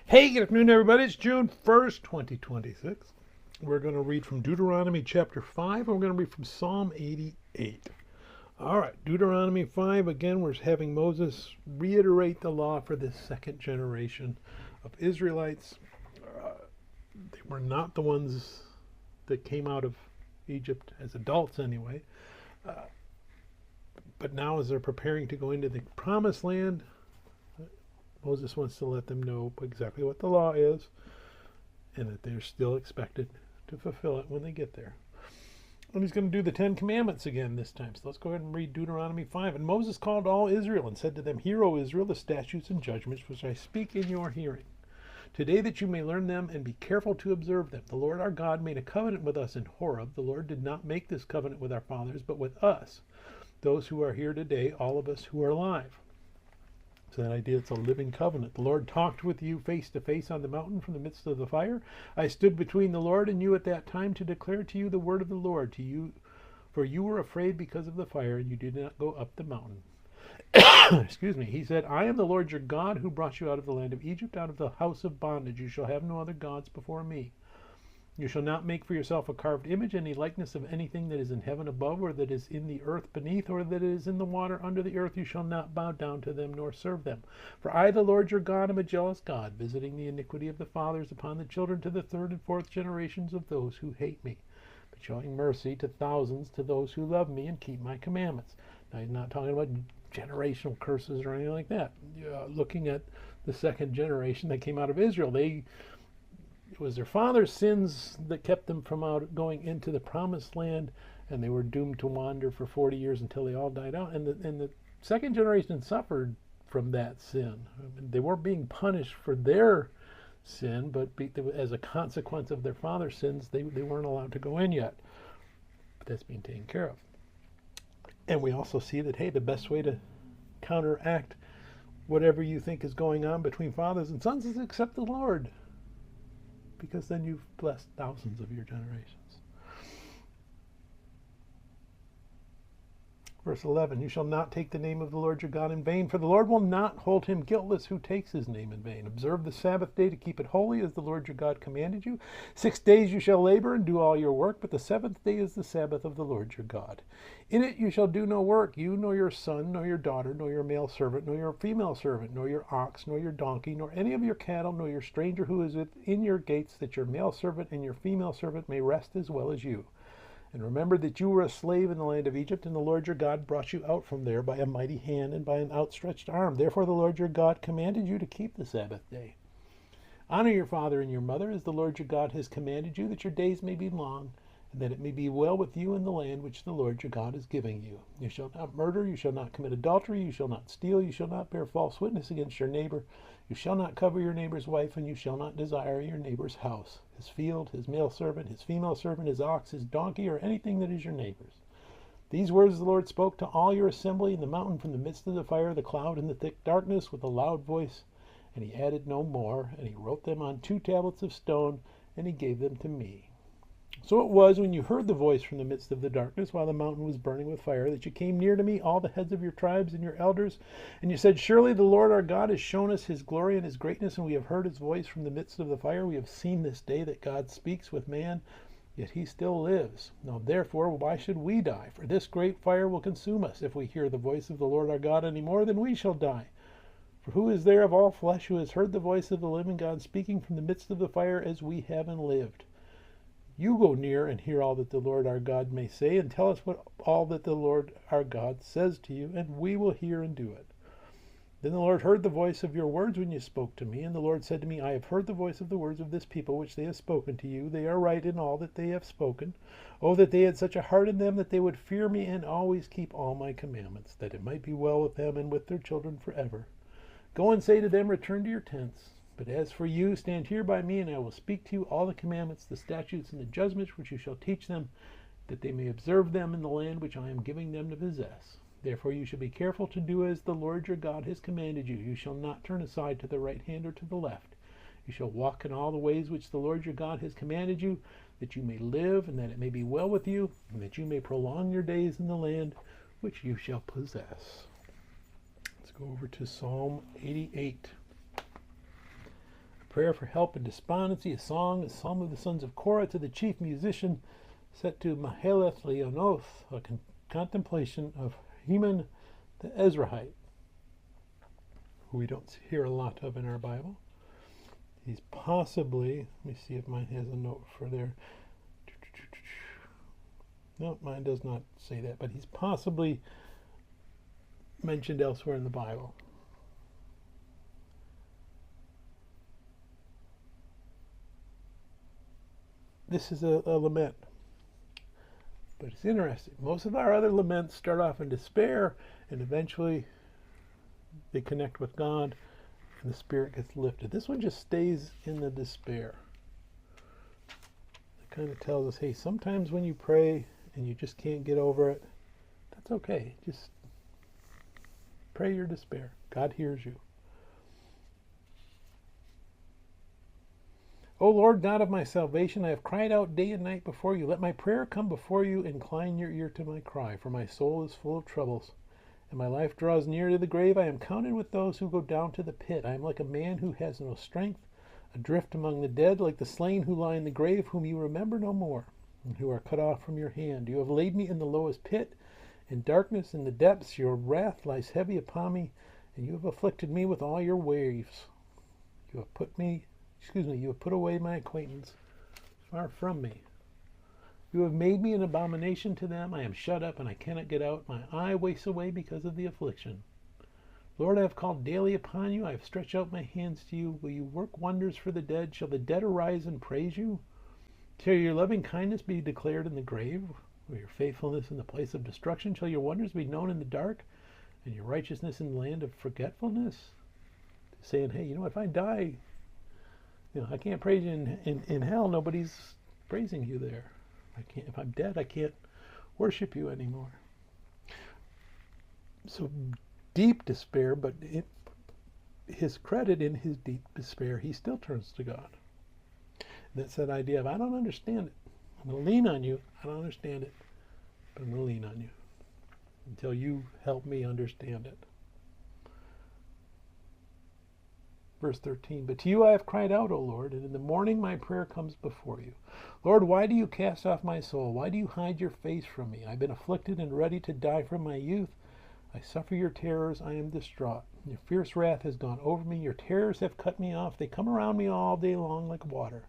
Hey, good afternoon, everybody. It's June 1st, 2026. We're going to read from Deuteronomy chapter 5, and we're going to read from Psalm 88. All right, Deuteronomy 5, again, we're having Moses reiterate the law for this second generation of Israelites. They were not the ones that came out of Egypt as adults, anyway. But now, as they're preparing to go into the promised land, Moses wants to let them know exactly what the law is and that they're still expected to fulfill it when they get there. And he's going to do the Ten Commandments again this time. So let's go ahead and read Deuteronomy 5. And Moses called all Israel and said to them, Hear, O Israel, the statutes and judgments which I speak in your hearing, today, that you may learn them and be careful to observe them. The Lord our God made a covenant with us in Horeb. The Lord did not make this covenant with our fathers, but with us, those who are here today, all of us who are alive. So that idea, it's a living covenant. The Lord talked with you face to face on the mountain from the midst of the fire. I stood between the Lord and you at that time to declare to you the word of the Lord to you, for you were afraid because of the fire, and you did not go up the mountain. Excuse me. He said, I am the Lord your God who brought you out of the land of Egypt, out of the house of bondage. You shall have no other gods before me. You shall not make for yourself a carved image, any likeness of anything that is in heaven above, or that is in the earth beneath, or that is in the water under the earth. You shall not bow down to them nor serve them. For I, the Lord your God, am a jealous God, visiting the iniquity of the fathers upon the children to the third and fourth generations of those who hate me, but showing mercy to thousands to those who love me and keep my commandments. Now, he's not talking about generational curses or anything like that. Looking at the second generation that came out of Israel, it was their father's sins that kept them from going into the promised land, and they were doomed to wander for 40 years until they all died out. And the second generation suffered from that sin. I mean, they weren't being punished for their sin, but as a consequence of their father's sins, they weren't allowed to go in yet. But that's being taken care of. And we also see that, hey, the best way to counteract whatever you think is going on between fathers and sons is accept the Lord, because then you've blessed thousands of your generations. Verse 11, you shall not take the name of the Lord your God in vain, for the Lord will not hold him guiltless who takes his name in vain. Observe the Sabbath day to keep it holy, as the Lord your God commanded you. 6 days you shall labor and do all your work, but the seventh day is the Sabbath of the Lord your God. In it you shall do no work, you nor your son, nor your daughter, nor your male servant, nor your female servant, nor your ox, nor your donkey, nor any of your cattle, nor your stranger who is within your gates, that your male servant and your female servant may rest as well as you. And remember that you were a slave in the land of Egypt, and the Lord your God brought you out from there by a mighty hand and by an outstretched arm. Therefore the Lord your God commanded you to keep the Sabbath day. Honor your father and your mother, as the Lord your God has commanded you, that your days may be long, and that it may be well with you in the land which the Lord your God is giving you. You shall not murder, you shall not commit adultery, you shall not steal, you shall not bear false witness against your neighbor, you shall not cover your neighbor's wife, and you shall not desire your neighbor's house, his field, his male servant, his female servant, his ox, his donkey, or anything that is your neighbor's. These words the Lord spoke to all your assembly in the mountain from the midst of the fire, the cloud, and the thick darkness with a loud voice. And he added no more, and he wrote them on 2 tablets of stone, and he gave them to me. So it was, when you heard the voice from the midst of the darkness, while the mountain was burning with fire, that you came near to me, all the heads of your tribes and your elders, and you said, Surely the Lord our God has shown us his glory and his greatness, and we have heard his voice from the midst of the fire. We have seen this day that God speaks with man, yet he still lives. Now therefore, why should we die? For this great fire will consume us. If we hear the voice of the Lord our God any more, then we shall die. For who is there of all flesh who has heard the voice of the living God speaking from the midst of the fire as we have and lived? You go near and hear all that the Lord our God may say, and tell us all that the Lord our God says to you, and we will hear and do it. Then the Lord heard the voice of your words when you spoke to me, and the Lord said to me, I have heard the voice of the words of this people which they have spoken to you. They are right in all that they have spoken. Oh, that they had such a heart in them that they would fear me and always keep all my commandments, that it might be well with them and with their children forever. Go and say to them, Return to your tents. But as for you, stand here by me, and I will speak to you all the commandments, the statutes, and the judgments which you shall teach them, that they may observe them in the land which I am giving them to possess. Therefore you shall be careful to do as the Lord your God has commanded you. You shall not turn aside to the right hand or to the left. You shall walk in all the ways which the Lord your God has commanded you, that you may live, and that it may be well with you, and that you may prolong your days in the land which you shall possess. Let's go over to Psalm 88. prayer for help in despondency, a song, a psalm of the sons of Korah to the chief musician, set to Mahaleth Leonoth, a contemplation of Heman the Ezrahite, who we don't hear a lot of in our Bible. He's possibly, let me see if mine has a note for there. No, mine does not say that, but he's possibly mentioned elsewhere in the Bible. This is a lament. But it's interesting. Most of our other laments start off in despair, and eventually they connect with God, and the spirit gets lifted. This one just stays in the despair. It kind of tells us, hey, sometimes when you pray and you just can't get over it, that's okay. Just pray your despair. God hears you. O Lord, God of my salvation, I have cried out day and night before you. Let my prayer come before you. Incline your ear to my cry, for my soul is full of troubles, and my life draws near to the grave. I am counted with those who go down to the pit. I am like a man who has no strength, adrift among the dead, like the slain who lie in the grave, whom you remember no more, and who are cut off from your hand. You have laid me in the lowest pit, in darkness, in the depths. Your wrath lies heavy upon me, and you have afflicted me with all your waves. You have put away my acquaintance far from me. You have made me an abomination to them. I am shut up, and I cannot get out. My eye wastes away because of the affliction. Lord, I have called daily upon you. I have stretched out my hands to you. Will you work wonders for the dead? Shall the dead arise and praise you? Shall your loving kindness be declared in the grave, or your faithfulness in the place of destruction? Shall your wonders be known in the dark, and your righteousness in the land of forgetfulness? Saying, hey, if I die, I can't praise you in hell. Nobody's praising you there. If I'm dead, I can't worship you anymore. So deep despair, but his credit in his deep despair, he still turns to God. And that's that idea of, I don't understand it. I'm going to lean on you. I don't understand it, but I'm going to lean on you until you help me understand it. Verse 13, but to you I have cried out, O Lord, and in the morning my prayer comes before you. Lord, why do you cast off my soul? Why do you hide your face from me? I've been afflicted and ready to die from my youth. I suffer your terrors. I am distraught. Your fierce wrath has gone over me. Your terrors have cut me off. They come around me all day long like water.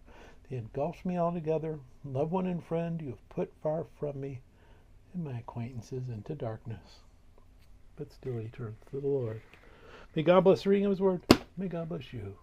They engulf me altogether. Loved one and friend, you have put far from me, and my acquaintances into darkness. But still he turns to the Lord. May God bless the reading of his word. May God bless you.